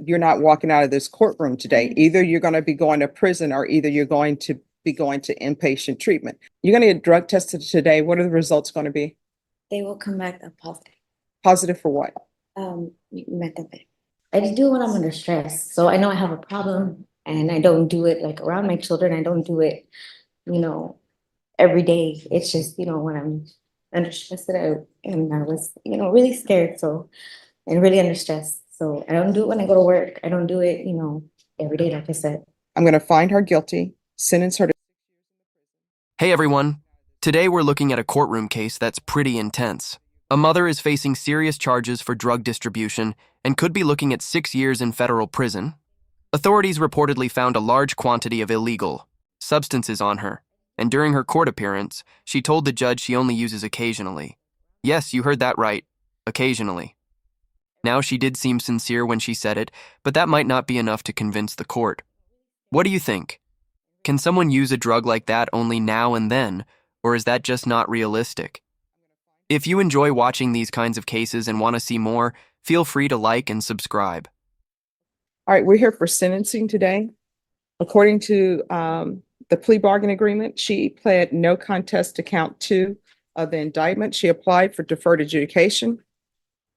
you're not walking out of this courtroom today. Either you're going to be going to prison or either you're going to be going to inpatient treatment. You're going to get drug tested today. What are the results going to be? They will come back positive. Positive for what? Methamphetamine. I just do it when I'm under stress. So I know I have a problem and I don't do it like around my children. I don't do it, every day. It's just, when I'm under stress and I was, really scared. So, and really under stress. So I don't do it when I go to work. I don't do it, every day, like I said. I'm going to find her guilty, sentence her to. Hey everyone. Today we're looking at a courtroom case that's pretty intense. A mother is facing serious charges for drug distribution and could be looking at 6 years in federal prison. Authorities reportedly found a large quantity of illegal substances on her, and during her court appearance, she told the judge she only uses occasionally. Yes, you heard that right, occasionally. Now, she did seem sincere when she said it, but that might not be enough to convince the court. What do you think? Can someone use a drug like that only now and then, or is that just not realistic? If you enjoy watching these kinds of cases and want to see more, feel free to like and subscribe. All right, we're here for sentencing today. According to the plea bargain agreement, she pled no contest to count 2 of the indictment. She applied for deferred adjudication.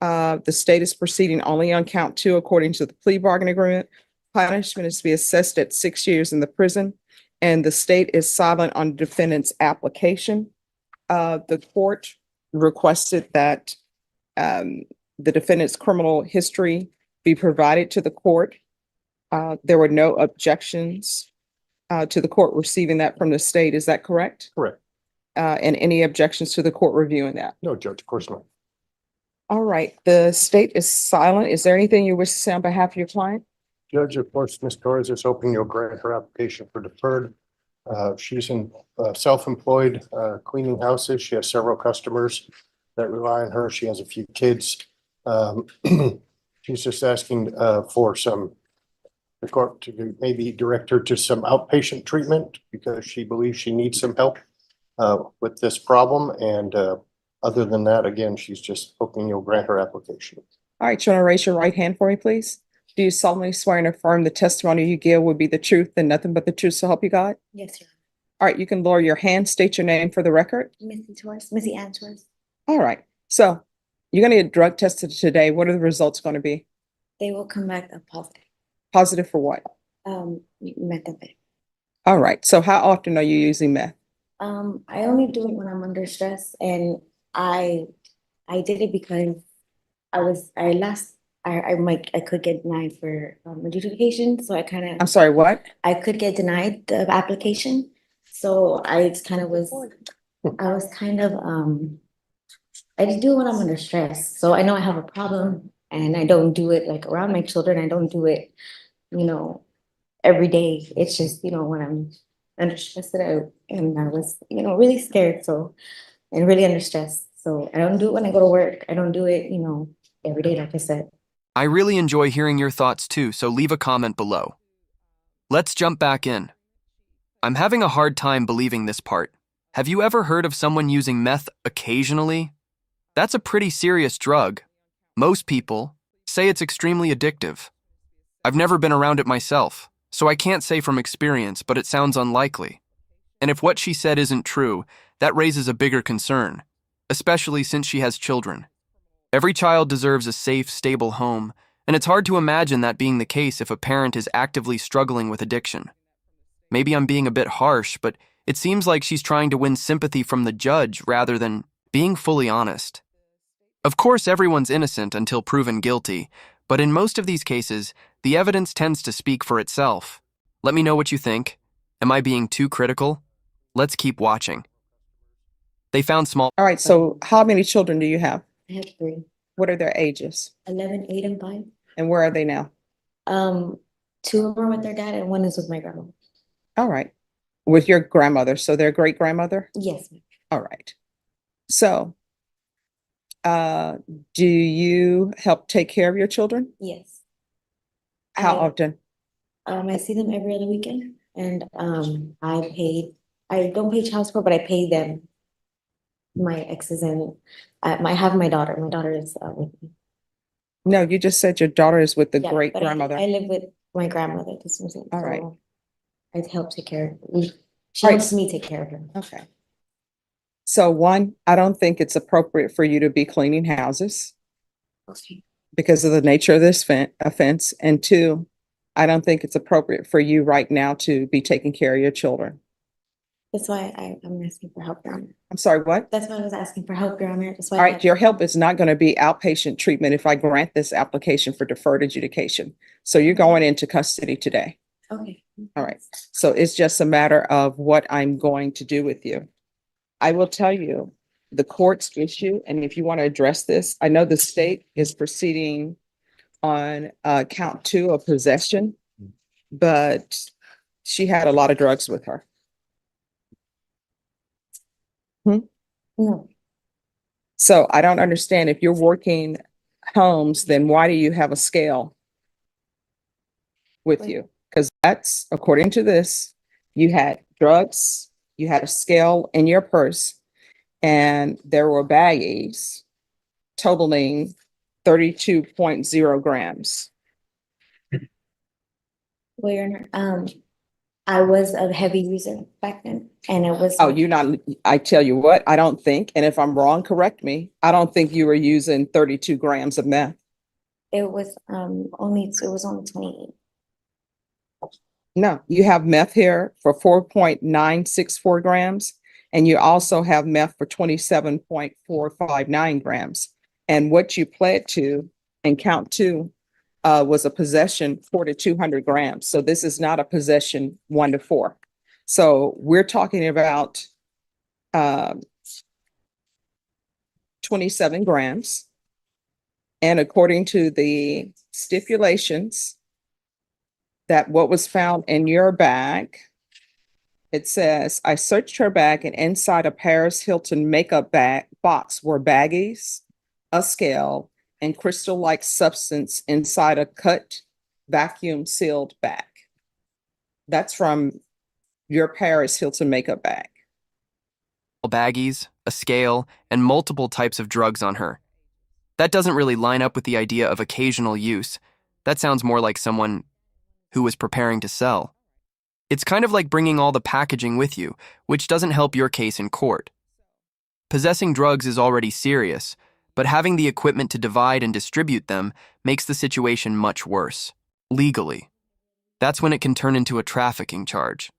The state is proceeding only on count 2 according to the plea bargain agreement. Punishment is to be assessed at 6 years in the prison, and the state is silent on the defendant's application. The court requested that the defendant's criminal history be provided to the court. There were no objections to the court receiving that from the state. Is that correct? Correct. And any objections to the court reviewing that? No, Judge, of course not. All right, the state is silent. Is there anything you wish to say on behalf of your client? Judge, of course, Ms. Torres is hoping you'll grant her application for deferred. She's in self-employed cleaning houses. She has several customers that rely on her. She has a few kids. She's just asking for the court to maybe direct her to some outpatient treatment because she believes she needs some help with this problem. And other than that, again, she's just hoping you'll grant her application. All right, you want to raise your right hand for me, please? Do you solemnly swear and affirm the testimony you give will be the truth and nothing but the truth, so help you God? Yes, Your All right, you can lower your hand, state your name for the record. Missy Torres, Missy Ann Torres. All right, so you're going to get drug tested today. What are the results going to be? They will come back positive. Positive for what? Methamphetamine. All right, so how often are you using meth? I only do it when I'm under stress, and I did it because I could get denied for adjudication, so I'm sorry, what? I could get denied the application, so I just do it when I'm under stress. So I know I have a problem, and I don't do it like around my children. I don't do it, every day. It's just when I'm under stress and I was really scared, and really under stress. So I don't do it when I go to work. I don't do it every day, like I said. I really enjoy hearing your thoughts too, so leave a comment below. Let's jump back in. I'm having a hard time believing this part. Have you ever heard of someone using meth occasionally? That's a pretty serious drug. Most people say it's extremely addictive. I've never been around it myself, so I can't say from experience, but it sounds unlikely. And if what she said isn't true, that raises a bigger concern, especially since she has children. Every child deserves a safe, stable home, and it's hard to imagine that being the case if a parent is actively struggling with addiction. Maybe I'm being a bit harsh, but it seems like she's trying to win sympathy from the judge rather than being fully honest. Of course, everyone's innocent until proven guilty, but in most of these cases, the evidence tends to speak for itself. Let me know what you think. Am I being too critical? Let's keep watching. They found small... All right, so how many children do you have? I have 3. What are their ages? 11, 8, and 5. And where are they now? 2 of them are with their dad, and 1 is with my grandma. All right. With your grandmother, so their great-grandmother? Yes. All right. So, do you help take care of your children? Yes. How often? I see them every other weekend, and I don't pay child support, but I pay them, my exes, and I have my daughter. My daughter is with me. No, you just said your daughter is with the Yeah, great but I grandmother. live with my grandmother. This was it. All right. So I help take care of her. She All right. helps me take care of her. Okay. So one, I don't think it's appropriate for you to be cleaning houses Okay. because of the nature of this offense. And two, I don't think it's appropriate for you right now to be taking care of your children. That's why I'm asking for help, Your Honor. I'm sorry, what? That's why I was asking for help, Your Honor. That's why. All right, your help is not going to be outpatient treatment if I grant this application for deferred adjudication. So you're going into custody today. Okay. All right. So it's just a matter of what I'm going to do with you. I will tell you the court's issue, and if you want to address this, I know the state is proceeding on count 2 of possession, but she had a lot of drugs with her. No, So I don't understand if you're working homes, then why do you have a scale with Wait. you? Because that's, according to this, you had drugs, you had a scale in your purse, and there were baggies totaling 32.0 grams. well, Your Honor, I was a heavy user back then, and it was. Oh, you're not, I tell you what, I don't think, and if I'm wrong, correct me. I don't think you were using 32 grams of meth. It was only 28. No, you have meth here for 4.964 grams, and you also have meth for 27.459 grams. And what you pled to in count 2 was a possession 4 to 200 grams. So this is not a possession 1 to 4. So we're talking about 27 grams. And according to the stipulations, that what was found in your bag, it says, I searched her bag and inside a Paris Hilton makeup bag box were baggies, a scale, and crystal-like substance inside a cut vacuum sealed bag. That's from your Paris Hilton makeup bag. Baggies, a scale, and multiple types of drugs on her. That doesn't really line up with the idea of occasional use. That sounds more like someone who was preparing to sell. It's kind of like bringing all the packaging with you, which doesn't help your case in court. Possessing drugs is already serious, but having the equipment to divide and distribute them makes the situation much worse, legally. That's when it can turn into a trafficking charge.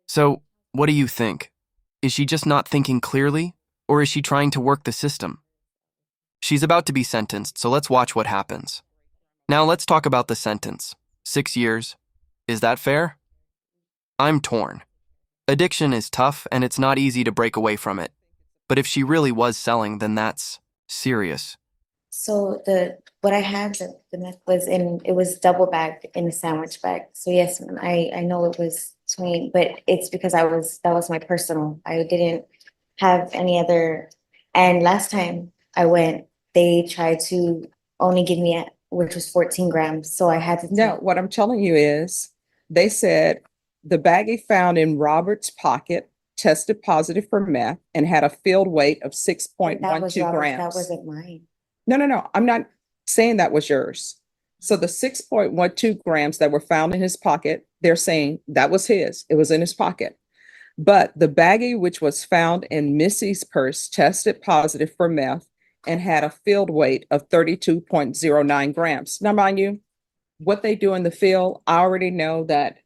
So, what do you think? Is she just not thinking clearly, or is she trying to work the system? She's about to be sentenced, so let's watch what happens. Now let's talk about the sentence. 6 years. Is that fair? I'm torn. Addiction is tough, and it's not easy to break away from it. But if she really was selling, then that's serious. So what I had, the meth it was double bagged in a sandwich bag. So yes, ma'am, I know it was 20, but it's because that was my personal. I didn't have any other. And last time I went, they tried to only give me which was 14 grams. So I had to. No, what I'm telling you is, they said the baggie found in Robert's pocket tested positive for meth and had a field weight of That was 6.12 Robert's, grams. that wasn't mine. No, I'm not saying that was yours. So the 6.12 grams that were found in his pocket, they're saying that was his. It was in his pocket. But the baggie, which was found in Missy's purse, tested positive for meth and had a field weight of 32.09 grams. Now, mind you, what they do in the field, I already know that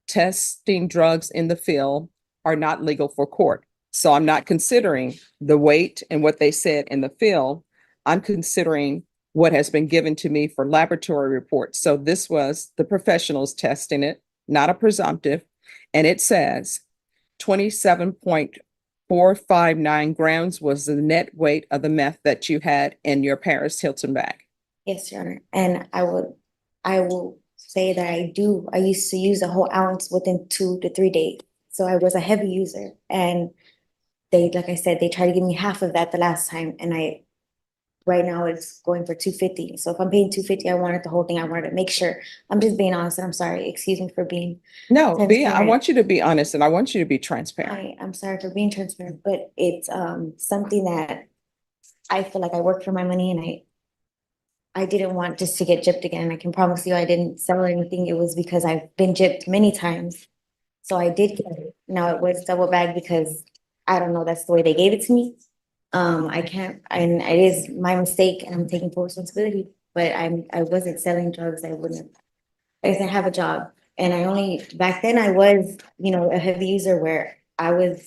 testing drugs in the field are not legal for court. So I'm not considering the weight and what they said in the field. I'm considering what has been given to me for laboratory reports. So this was the professionals testing it, not a presumptive. And it says 27.459 grams was the net weight of the meth that you had in your Paris Hilton bag. Yes, Your Honor. And I will say that I used to use a whole ounce within 2 to 3 days. So I was a heavy user, and like I said, they tried to give me half of that the last time, and right now it's going for 250. So if I'm paying 250, I wanted the whole thing. I wanted to make sure. I'm just being honest, and I'm sorry. Excuse me for being. No, I Transparent. want you to be honest and I want you to be transparent. I'm sorry for being transparent, but it's something that I feel like I work for my money, and I didn't want just to get gypped again. I can promise you I didn't sell anything. It was because I've been gypped many times. So I did get it. Now it was double bagged because I don't know, that's the way they gave it to me. I can't, and it is my mistake and I'm taking full responsibility, but I wasn't selling drugs. I wouldn't. I guess I have a job and back then I was, a heavy user where I would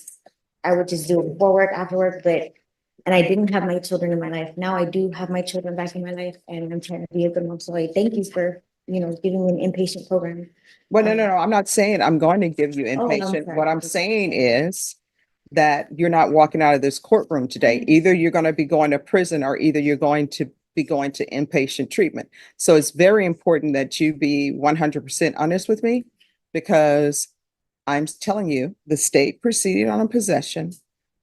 just do it before work, after work, and I didn't have my children in my life. Now I do have my children back in my life and I'm trying to be a good mom. So I thank you for, giving me an inpatient program. Well, no, I'm not saying I'm going to give you Oh, I'm inpatient. sorry. What I'm saying is that you're not walking out of this courtroom today. Either you're going to be going to prison or either you're going to be going to inpatient treatment. So it's very important that you be 100% honest with me because I'm telling you, the state proceeded on a possession,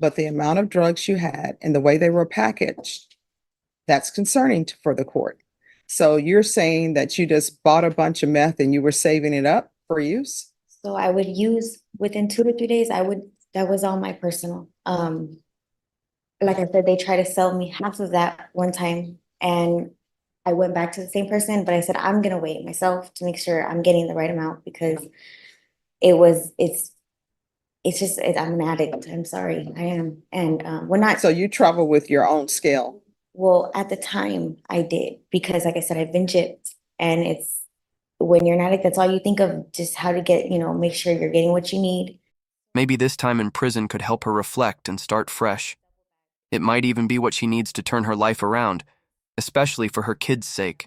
but the amount of drugs you had and the way they were packaged, that's concerning for the court. So you're saying that you just bought a bunch of meth and you were saving it up for use? So I would use within 2 to 3 days, that was all my personal. Like I said, they tried to sell me half of that one time and I went back to the same person, but I said, I'm gonna weigh it myself to make sure I'm getting the right amount because I'm an addict. I'm sorry, I am. And we're not. So you travel with your own scale? Well, at the time I did, because like I said, I've been gypped and when you're an addict, that's all you think of, just how to get, make sure you're getting what you need. Maybe this time in prison could help her reflect and start fresh. It might even be what she needs to turn her life around, especially for her kids' sake.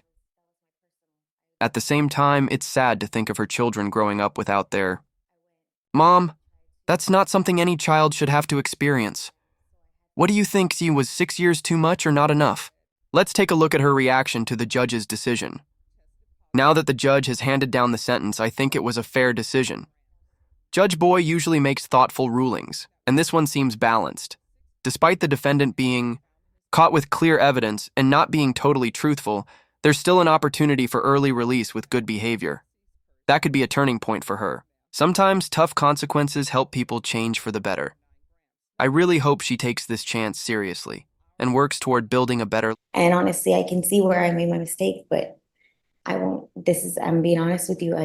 At the same time, it's sad to think of her children growing up without their mom. That's not something any child should have to experience. What do you think? Was 6 years too much or not enough? Let's take a look at her reaction to the judge's decision. Now that the judge has handed down the sentence, I think it was a fair decision. Judge Boy usually makes thoughtful rulings, and this one seems balanced. Despite the defendant being caught with clear evidence and not being totally truthful, there's still an opportunity for early release with good behavior. That could be a turning point for her. Sometimes tough consequences help people change for the better. I really hope she takes this chance seriously and works toward building a better. And honestly, I can see where I made my mistake, but I won't, I'm being honest with you.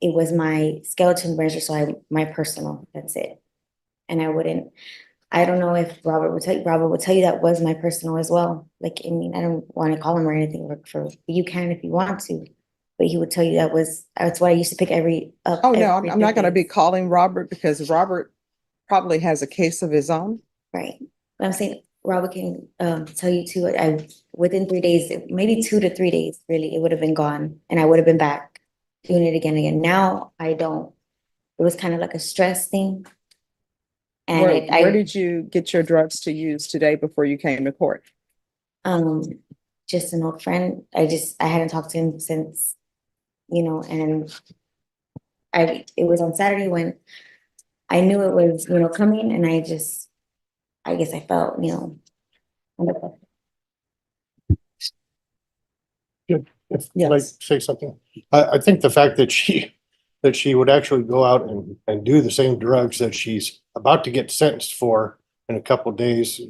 It was my skeleton measure. So my personal, that's it. And I don't know if Robert would tell you that was my personal as well. Like, I mean, I don't want to call him or anything you can if you want to, but he would tell you that's what I used to pick Oh, no, I'm not going to be calling Robert because Robert probably has a case of his own. Right. But I'm saying Robert can tell you too, within 3 days, maybe 2 to 3 days, really, it would have been gone and I would have been back doing it again. Now I don't. It was kind of like a stress thing. And Where did you get your drugs to use today before you came to court? Just an old friend. I hadn't talked to him since, and it was on Saturday when I knew it was, coming and I guess I felt, under pressure. Good. If Yes. I'd like to say something, I think the fact that she would actually go out and do the same drugs that she's about to get sentenced for in a couple of days,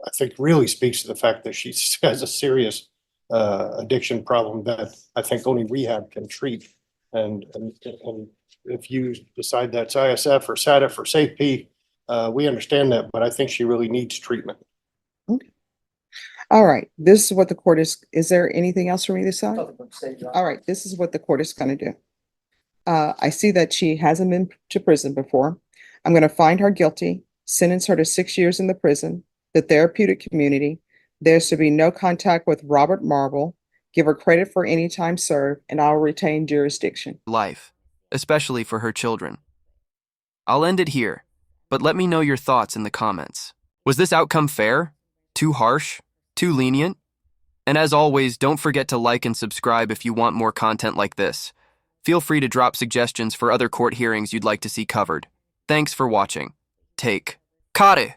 I think really speaks to the fact that she has a serious addiction problem that I think only rehab can treat. And if you decide that's ISF or SATF or SAFE, we understand that, but I think she really needs treatment. Okay. All right, this is what the court is there anything else for me to say? All right, this is what the court is going to do. I see that she hasn't been to prison before. I'm going to find her guilty, sentence her to 6 years in the prison, the therapeutic community. There should be no contact with Robert Marble. Give her credit for any time served, and I'll retain jurisdiction. Life, especially for her children. I'll end it here, but let me know your thoughts in the comments. Was this outcome fair? Too harsh? Too lenient? And as always, don't forget to like and subscribe if you want more content like this. Feel free to drop suggestions for other court hearings you'd like to see covered. Thanks for watching. Take. Kare!